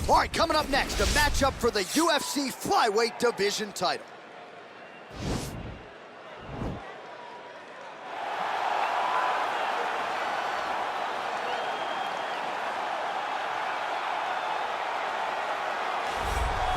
All right, coming up next, a matchup for the UFC flyweight division title.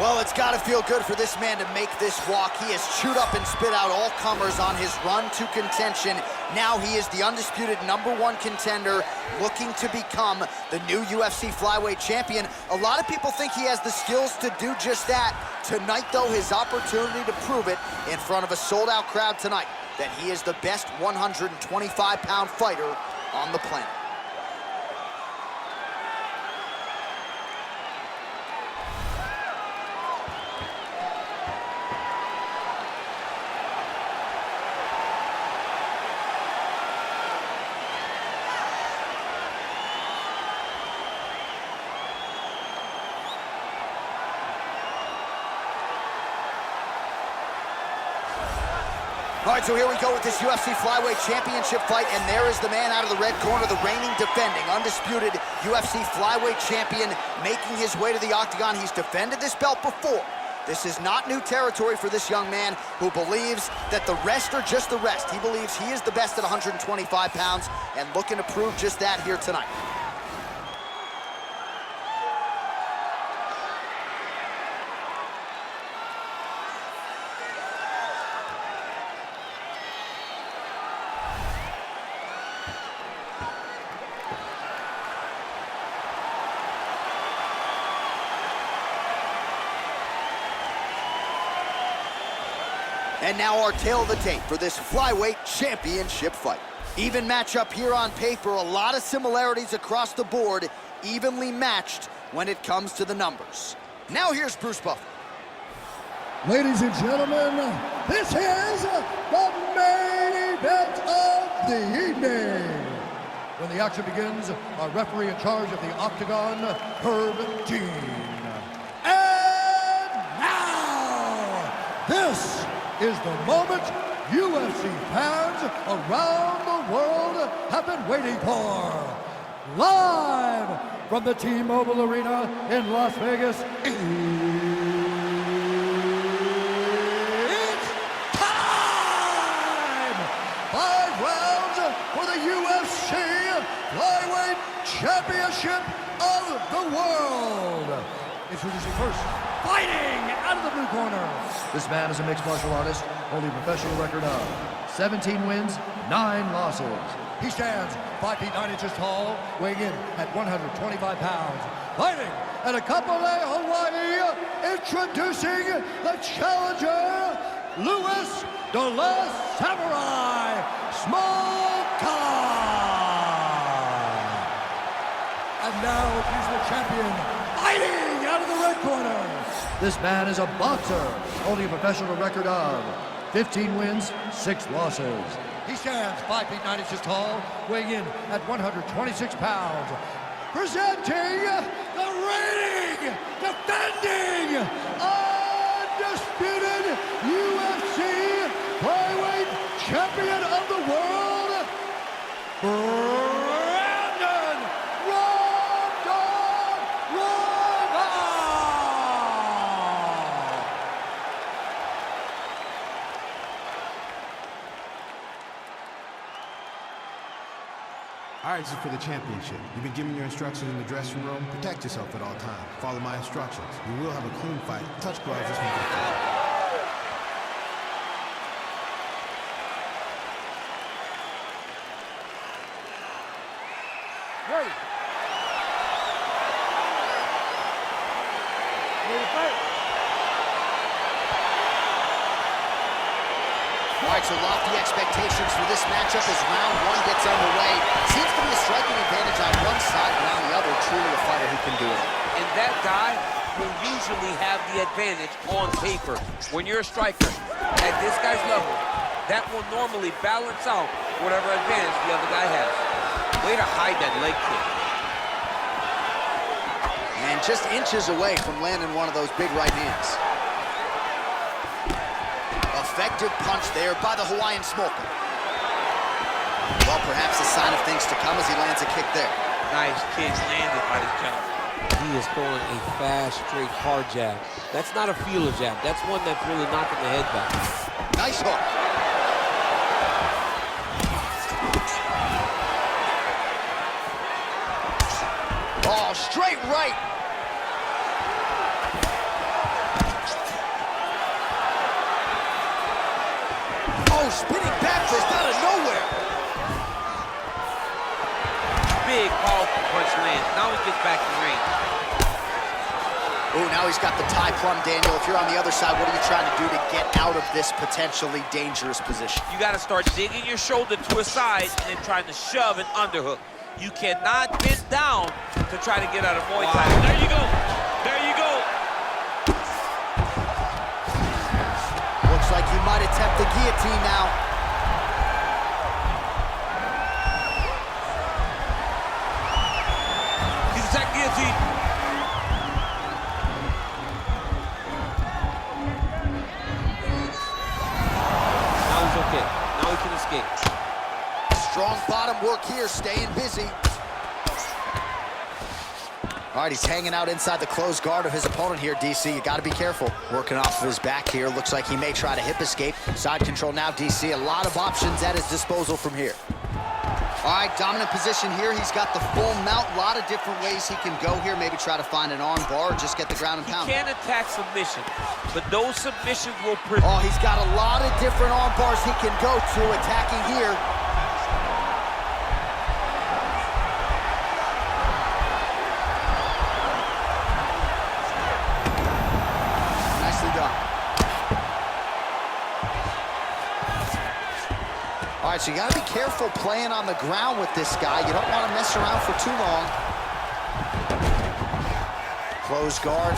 Well, it's got to feel good for this man to make this walk. He has chewed up and spit out all comers on his run to contention. Now he is the undisputed #1 contender, looking to become the new UFC flyweight champion. A lot of people think he has the skills to do just that. Tonight, though, his opportunity to prove it in front of a sold-out crowd tonight, that he is the best 125-pound fighter on the planet. All right, so here we go with this UFC flyweight championship fight, and there is the man out of the red corner, the reigning, defending, undisputed UFC flyweight champion, making his way to the octagon. He's defended this belt before. This is not new territory for this young man who believes that the rest are just the rest. He believes he is the best at 125 pounds and looking to prove just that here tonight. And now our tail of the tape for this flyweight championship fight. Even matchup here on paper, a lot of similarities across the board, evenly matched when it comes to the numbers. Now here's Bruce Buffer. Ladies and gentlemen, this is the main event of the evening. When the action begins, our referee in charge of the octagon, Herb Dean. And now, this is the moment UFC fans around the world have been waiting for. Live from the T-Mobile Arena in Las Vegas, it's time! 5 rounds for the UFC Flyweight Championship of the World. Introducing first, fighting out of the blue corner. This man is a mixed martial artist, holding a professional record of 17 wins, 9 losses. He stands 5 feet 9 inches tall, weighing in at 125 pounds. Fighting out of Kapolei, Hawaii, introducing the challenger, Louis de la Samurai Smolka. And now he's the champion, fighting out of the red corner. This man is a boxer, holding a professional record of 15 wins, 6 losses. He stands 5 feet 9 inches tall, weighing in at 126 pounds. Presenting the reigning, defending, undisputed UFC flyweight champion of the world, Brandon Royval. All right, this is for the championship. You've been given your instructions in the dressing room. Protect yourself at all times. Follow my instructions. You will have a clean fight. Touch gloves, just make it fun. Ready. Ready to fight. All right, so lofty expectations for this matchup as round 1 gets underway. Seems to be a striking advantage on one side, but on the other, truly a fighter who can do it. And that guy will usually have the advantage on paper. When you're a striker at this guy's level, that will normally balance out whatever advantage the other guy has. Way to hide that leg kick. And just inches away from landing one of those big right hands. Effective punch there by the Hawaiian Smolka. Well, perhaps a sign of things to come as he lands a kick there. Nice kick landed by this gentleman. He is throwing a fast, straight, hard jab. That's not a feeler jab. That's one that's really knocking the head back. Nice hook. Oh, straight right. Oh, spinning back fist out of nowhere. Big, powerful punch lands. Now he gets back in range. Oh, now he's got the tie plum, Daniel. If you're on the other side, what are you trying to do to get out of this potentially dangerous position? You got to start digging your shoulder to a side and then trying to shove an underhook. You cannot bend down to try to get out of Muay Thai. There you go. There you go. Looks like he might attempt the guillotine now. He's attacked guillotine. Now he's okay. Now he can escape. Strong bottom work here, staying busy. All right, he's hanging out inside the closed guard of his opponent here, DC. You got to be careful. Working off of his back here. Looks like he may try to hip escape. Side control now, DC. A lot of options at his disposal from here. All right, dominant position here. He's got the full mount. A lot of different ways he can go here. Maybe try to find an arm bar or just get the ground and pound. He can attack submission, but those submissions will... Oh, he's got a lot of different arm bars he can go to attacking here. All right, so you got to be careful playing on the ground with this guy. You don't want to mess around for too long. Close guard.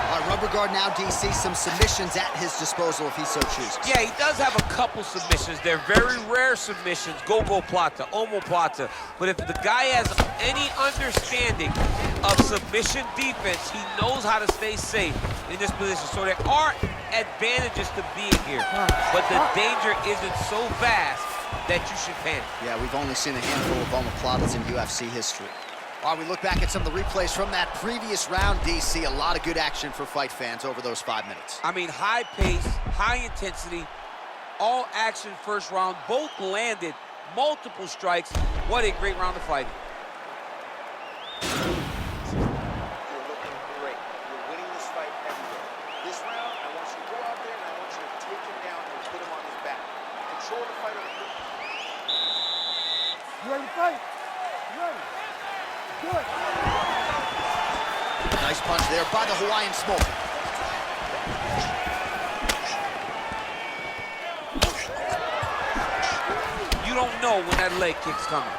All right, rubber guard now, DC. Some submissions at his disposal if he so chooses. Yeah, he does have a couple submissions. They're very rare submissions. Go-go plata, omoplata. But if the guy has any understanding of submission defense, he knows how to stay safe in this position. So there are advantages to being here, but the danger isn't so vast that you should panic. Yeah, we've only seen a handful of omoplatas in UFC history. All right, we look back at some of the replays from that previous round, DC. A lot of good action for fight fans over those 5 minutes. I mean, high pace, high intensity, all action first round. Both landed multiple strikes. What a great round of fighting. You ready to fight? You ready? Good. Nice punch there by the Hawaiian Smolka. You don't know when that leg kick's coming.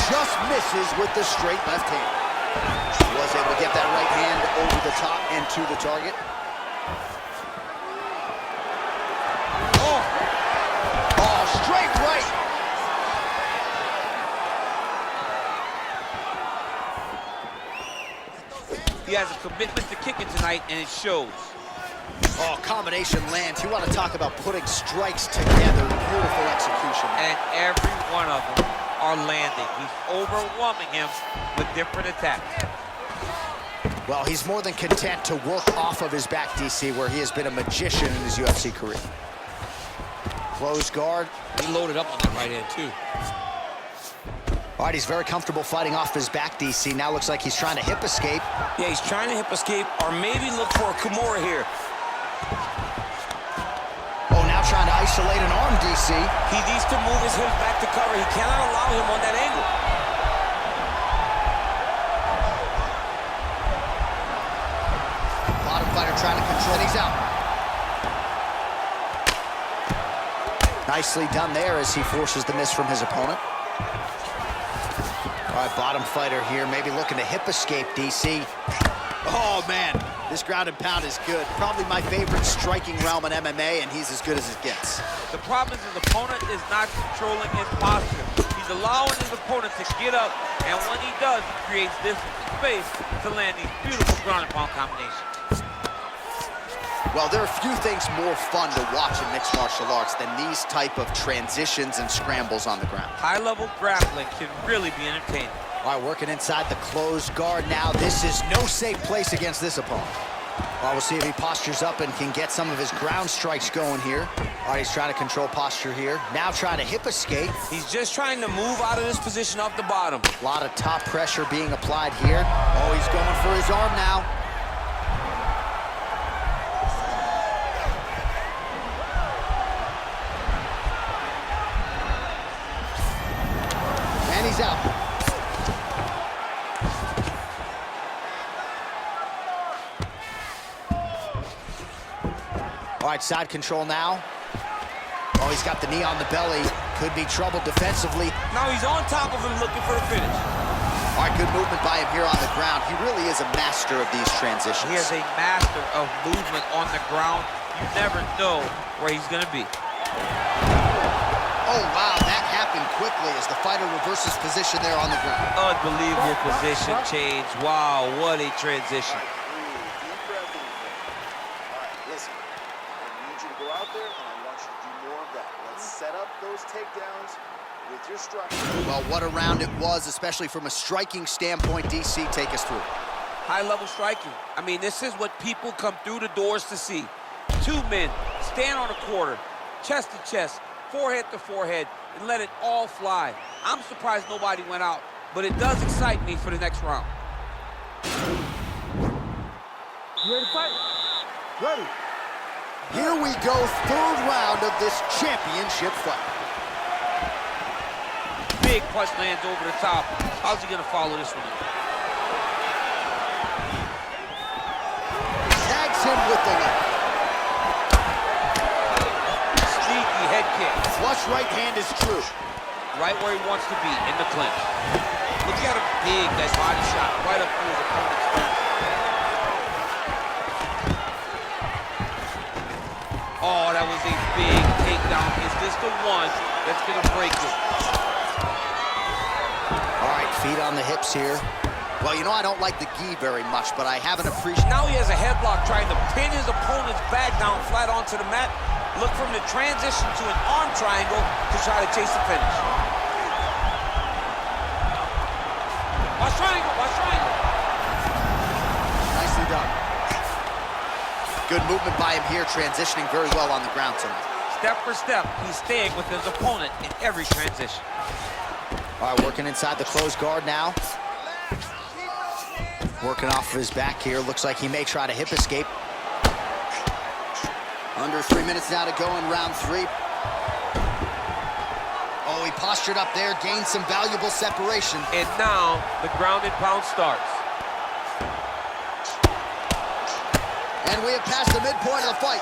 Just misses with the straight left hand. Was able to get that right hand over the top and to the target. Oh, straight right. He has a commitment to kicking tonight, and it shows. Oh, combination lands. You want to talk about putting strikes together. Beautiful execution. And every one of them are landing. He's overwhelming him with different attacks. Well, he's more than content to work off of his back, DC, where he has been a magician in his UFC career. Close guard. He loaded up on that right hand, too. All right, he's very comfortable fighting off his back, DC. Now looks like he's trying to hip escape. Yeah, he's trying to hip escape or maybe look for a Kimura here. Oh, now trying to isolate an arm, DC. He needs to move his hips back to cover. He cannot allow him on that angle. Bottom fighter trying to control, and he's out. Nicely done there as he forces the miss from his opponent. All right, bottom fighter here, maybe looking to hip escape, DC. Oh, man, this ground and pound is good. Probably my favorite striking realm in MMA, and he's as good as it gets. The problem is his opponent is not controlling his posture. He's allowing his opponent to get up, and when he does, he creates this space to land these beautiful ground and pound combinations. Well, there are few things more fun to watch in mixed martial arts than these type of transitions and scrambles on the ground. High-level grappling can really be entertaining. All right, working inside the closed guard now. This is no safe place against this opponent. All right, we'll see if he postures up and can get some of his ground strikes going here. All right, he's trying to control posture here. Now trying to hip escape. He's just trying to move out of this position off the bottom. A lot of top pressure being applied here. Oh, he's going for his arm now. And he's out. All right, side control now. Oh, he's got the knee on the belly. Could be trouble defensively. Now he's on top of him looking for the finish. All right, good movement by him here on the ground. He really is a master of these transitions. He is a master of movement on the ground. You never know where he's going to be. Oh, wow, that happened quickly as the fighter reverses position there on the ground. Unbelievable position change. Wow, what a transition. Set up those takedowns with your structure. Well, what a round it was, especially from a striking standpoint. DC, take us through. High-level striking. I mean, this is what people come through the doors to see. Two men stand on a quarter, chest to chest, forehead to forehead, and let it all fly. I'm surprised nobody went out, but it does excite me for the next round. You ready to fight? Ready. Here we go, third round of this championship fight. Big punch lands over the top. How's he gonna follow this one? Tags him with the left. Sneaky head kick. Flush right hand is true. Right where he wants to be, in the clinch. Look at him dig that body shot right up through his opponent's throat. Oh, that was a big takedown. Is this the one that's gonna break it? All right, feet on the hips here. Well, you know, I don't like the gi very much, but I have an appreciation. Now he has a headlock trying to pin his opponent's back down flat onto the mat. Look for him to transition to an arm triangle to try to chase the finish. Watch triangle, watch triangle. Nicely done. Good movement by him here, transitioning very well on the ground tonight. Step for step, he's staying with his opponent in every transition. All right, working inside the closed guard now. Working off of his back here. Looks like he may try to hip escape. Under 3 minutes now to go in round 3. Oh, he postured up there, gained some valuable separation. And now the ground and pound starts. And we have passed the midpoint of the fight.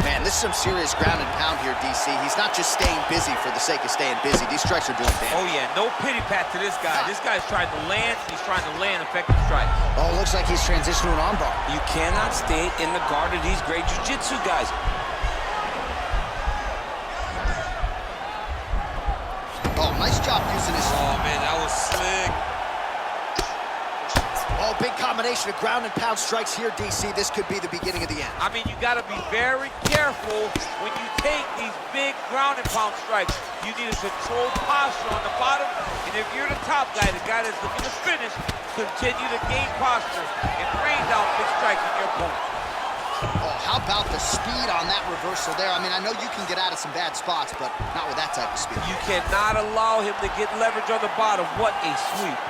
Man, this is some serious ground and pound here, DC. He's not just staying busy for the sake of staying busy. These strikes are doing damage. Oh, yeah, no pity pat to this guy. This guy's trying to land, he's trying to land effective strikes. Oh, looks like he's transitioning to an armbar. You cannot stay in the guard of these great jiu-jitsu guys. Oh, nice job using his... Oh, man, that was slick. Oh, big combination of ground and pound strikes here, DC. This could be the beginning of the end. I mean, you got to be very careful when you take these big ground and pound strikes. You need a controlled posture on the bottom, and if you're the top guy, the guy that's looking to finish, continue to gain posture and rain down big strikes on your opponent. Oh, how about the speed on that reversal there? I mean, I know you can get out of some bad spots, but not with that type of speed. You cannot allow him to get leverage on the bottom. What a sweep.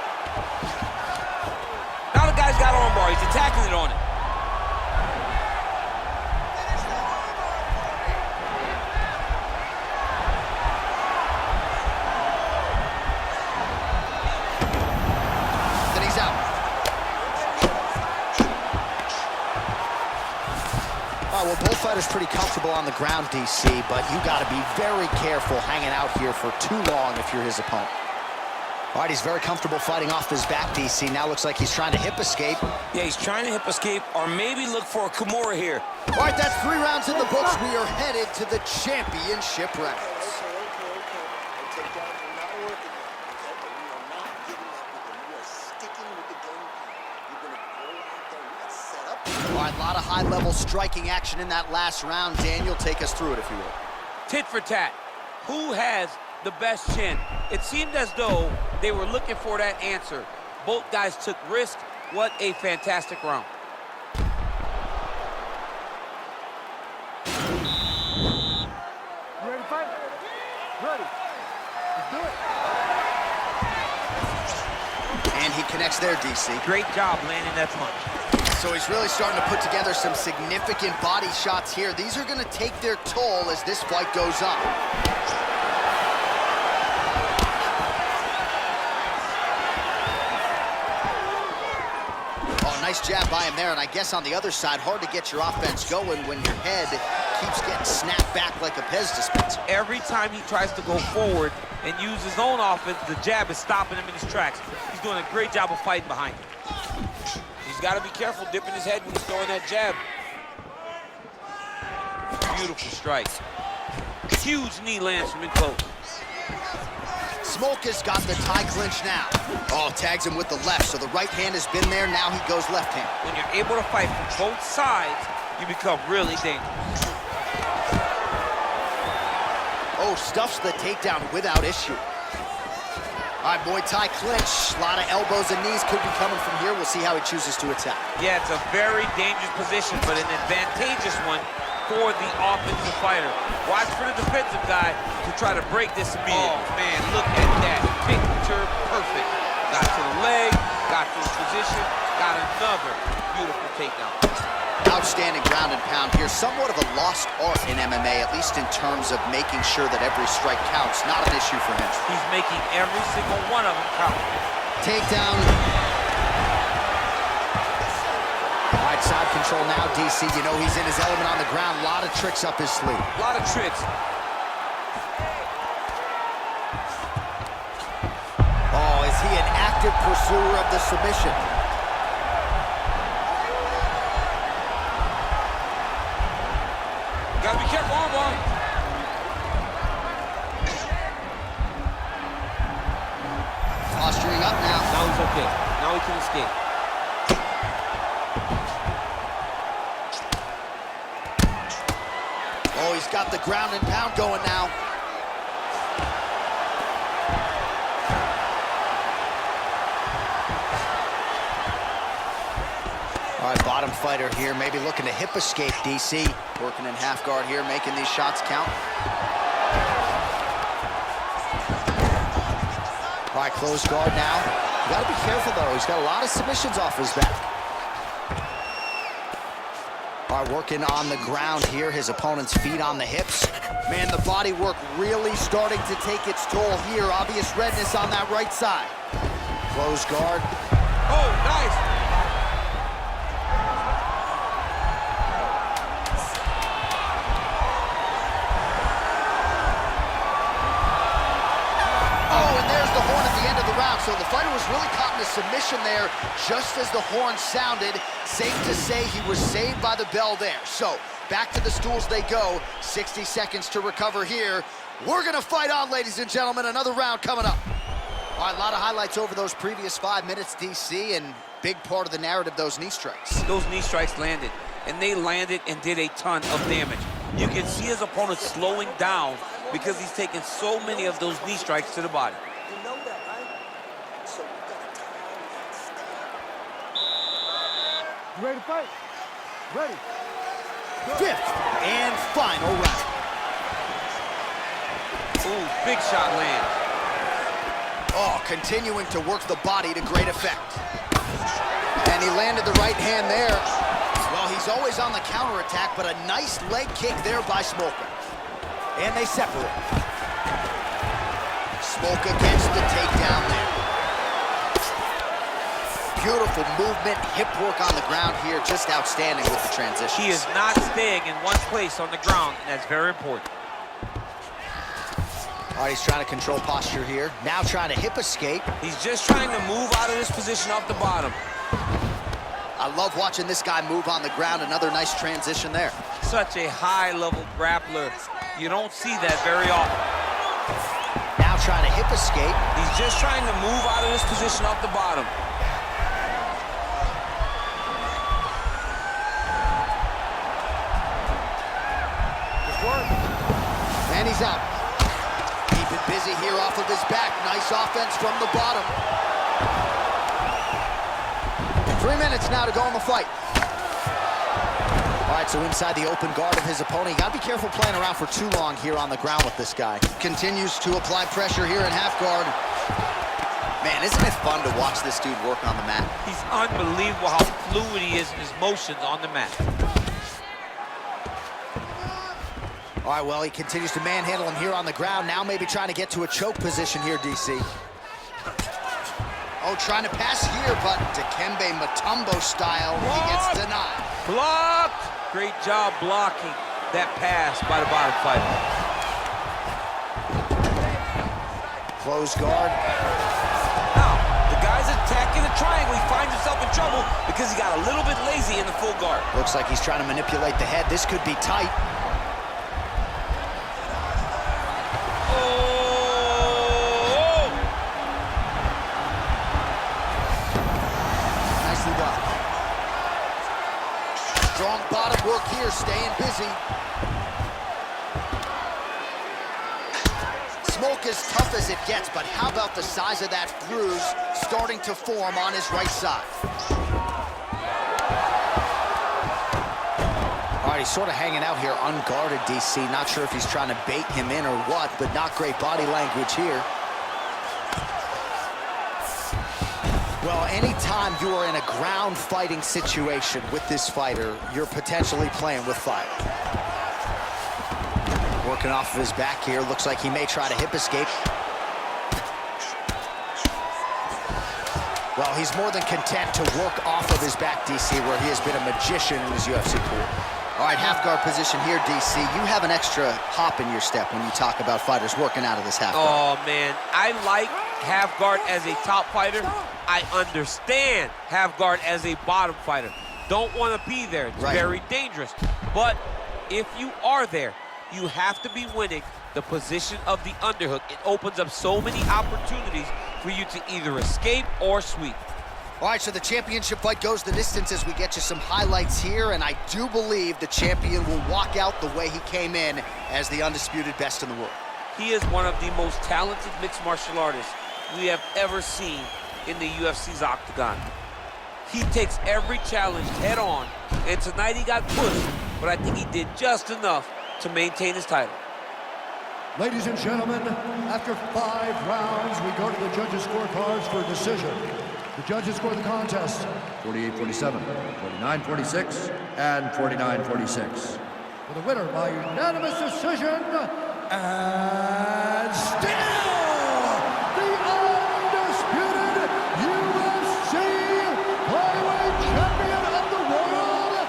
Now the guy's got armbar. He's attacking it on it. Then he's out. All right, well, both fighters pretty comfortable on the ground, DC, but you got to be very careful hanging out here for too long if you're his opponent. All right, he's very comfortable fighting off his back, DC. Now looks like he's trying to hip escape. Yeah, he's trying to hip escape or maybe look for a Kimura here. All right, that's 3 rounds in the books. We are headed to the championship rounds. The takedowns are not working, okay? But we are not giving up with them. We are sticking with the game plan. You're going to go out there. We got set up. All right, a lot of high-level striking action in that last round. Daniel, take us through it, if you will. Tit for tat. Who has the best chin. It seemed as though they were looking for that answer. Both guys took risk. What a fantastic round. You ready to fight? Ready. Let's do it. And he connects there, DC. Great job landing that punch. So he's really starting to put together some significant body shots here. These are going to take their toll as this fight goes on. Oh, nice jab by him there. And I guess on the other side, hard to get your offense going when your head keeps getting snapped back like a Pez dispenser. Every time he tries to go forward and use his own offense, the jab is stopping him in his tracks. He's doing a great job of fighting behind him. He's got to be careful dipping his head when he's throwing that jab. Beautiful strike. Huge knee lands from in close. Smolka's got the tie clinch now. Oh, tags him with the left, so the right hand has been there. Now he goes left hand. When you're able to fight from both sides, you become really dangerous. Oh, stuffs the takedown without issue. All right, Muay Thai clinch. A lot of elbows and knees could be coming from here. We'll see how he chooses to attack. Yeah, it's a very dangerous position, but an advantageous one for the offensive fighter. Watch for the defensive guy to try to break this immediately. Oh, man, look at that. Picture perfect. Got to the leg, got to his position, got another beautiful takedown. Outstanding ground and pound here. Somewhat of a lost art in MMA, at least in terms of making sure that every strike counts. Not an issue for him. He's making every single one of them count. Takedown. All right, side control now, DC. You know he's in his element on the ground. A lot of tricks up his sleeve. A lot of tricks. Oh, is he an active pursuer of the submission? Gotta be careful, armbar. Posturing up now. Now he's okay. Now he can escape. Oh, he's got the ground and pound going now. All right, bottom fighter here, maybe looking to hip escape, DC. Working in half guard here, making these shots count. All right, closed guard now. You gotta be careful though, he's got a lot of submissions off his back. All right, working on the ground here, his opponent's feet on the hips. Man, the body work really starting to take its toll here. Obvious redness on that right side. Closed guard. Oh, nice. So the fighter was really caught in a submission there just as the horn sounded. Safe to say he was saved by the bell there. So back to the stools they go. 60 seconds to recover here. We're going to fight on, ladies and gentlemen. Another round coming up. All right, a lot of highlights over those previous 5 minutes, DC, and big part of the narrative, those knee strikes. Those knee strikes landed, and they landed and did a ton of damage. You can see his opponent slowing down because he's taking so many of those knee strikes to the body. You know that, right? So we gotta time that style. You ready to fight? Ready. Fifth and final round. Ooh, big shot land. Oh, continuing to work the body to great effect. And he landed the right hand there. Well, he's always on the counterattack, but a nice leg kick there by Smolka. And they separate. Smolka gets the takedown there. Beautiful movement, hip work on the ground here, just outstanding with the transitions. He is not staying in one place on the ground, and that's very important. All right, he's trying to control posture here. Now trying to hip escape. He's just trying to move out of this position off the bottom. I love watching this guy move on the ground. Another nice transition there. Such a high-level grappler. You don't see that very often. Now trying to hip escape. He's just trying to move out of this position off the bottom. And he's out. Keep it busy here off of his back. Nice offense from the bottom. 3 minutes now to go in the fight. All right, so inside the open guard of his opponent. You gotta be careful playing around for too long here on the ground with this guy. Continues to apply pressure here in half guard. Man, isn't it fun to watch this dude work on the mat? He's unbelievable how fluid he is in his motions on the mat. All right, well, he continues to manhandle him here on the ground. Now maybe trying to get to a choke position here, DC. Oh, trying to pass here, but Dikembe Mutombo style, he gets denied. Blocked! Great job blocking that pass by the bottom fighter. Close guard. Now, the guy's attacking the triangle. He finds himself in trouble because he got a little bit lazy in the full guard. Looks like he's trying to manipulate the head. This could be tight. Oh! Nicely done. Strong bottom work here, staying busy. Smolka is tough as it gets, but how about the size of that bruise starting to form on his right side? All right, he's sort of hanging out here unguarded, DC. Not sure if he's trying to bait him in or what, but not great body language here. Well, anytime you are in a ground fighting situation with this fighter, you're potentially playing with fire. Working off of his back here. Looks like he may try to hip escape. Well, he's more than content to work off of his back, DC, where he has been a magician in his UFC career. All right, half guard position here, DC. You have an extra hop in your step when you talk about fighters working out of this half guard. Oh, man. I like half guard as a top fighter. I understand half guard as a bottom fighter. Don't want to be there. It's very dangerous. But if you are there, you have to be winning the position of the underhook. It opens up so many opportunities for you to either escape or sweep. All right, so the championship fight goes the distance as we get you some highlights here, and I do believe the champion will walk out the way he came in as the undisputed best in the world. He is one of the most talented mixed martial artists we have ever seen in the UFC's octagon. He takes every challenge head on, and tonight he got pushed, but I think he did just enough to maintain his title. Ladies and gentlemen, after 5 rounds, we go to the judges' scorecards for a decision. The judges score the contest 48-47, 49-46, and 49-46. For the winner by unanimous decision, and still the undisputed UFC flyweight champion of the world,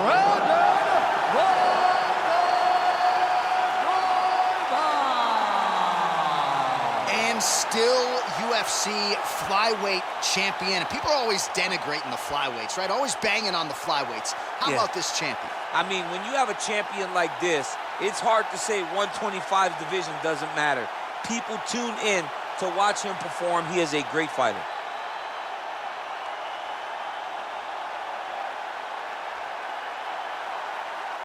Royval. And still UFC flyweight champion. And people are always denigrating the flyweights, right? Always banging on the flyweights. How about this champion? I mean, when you have a champion like this, it's hard to say 125 division doesn't matter. People tune in to watch him perform. He is a great fighter.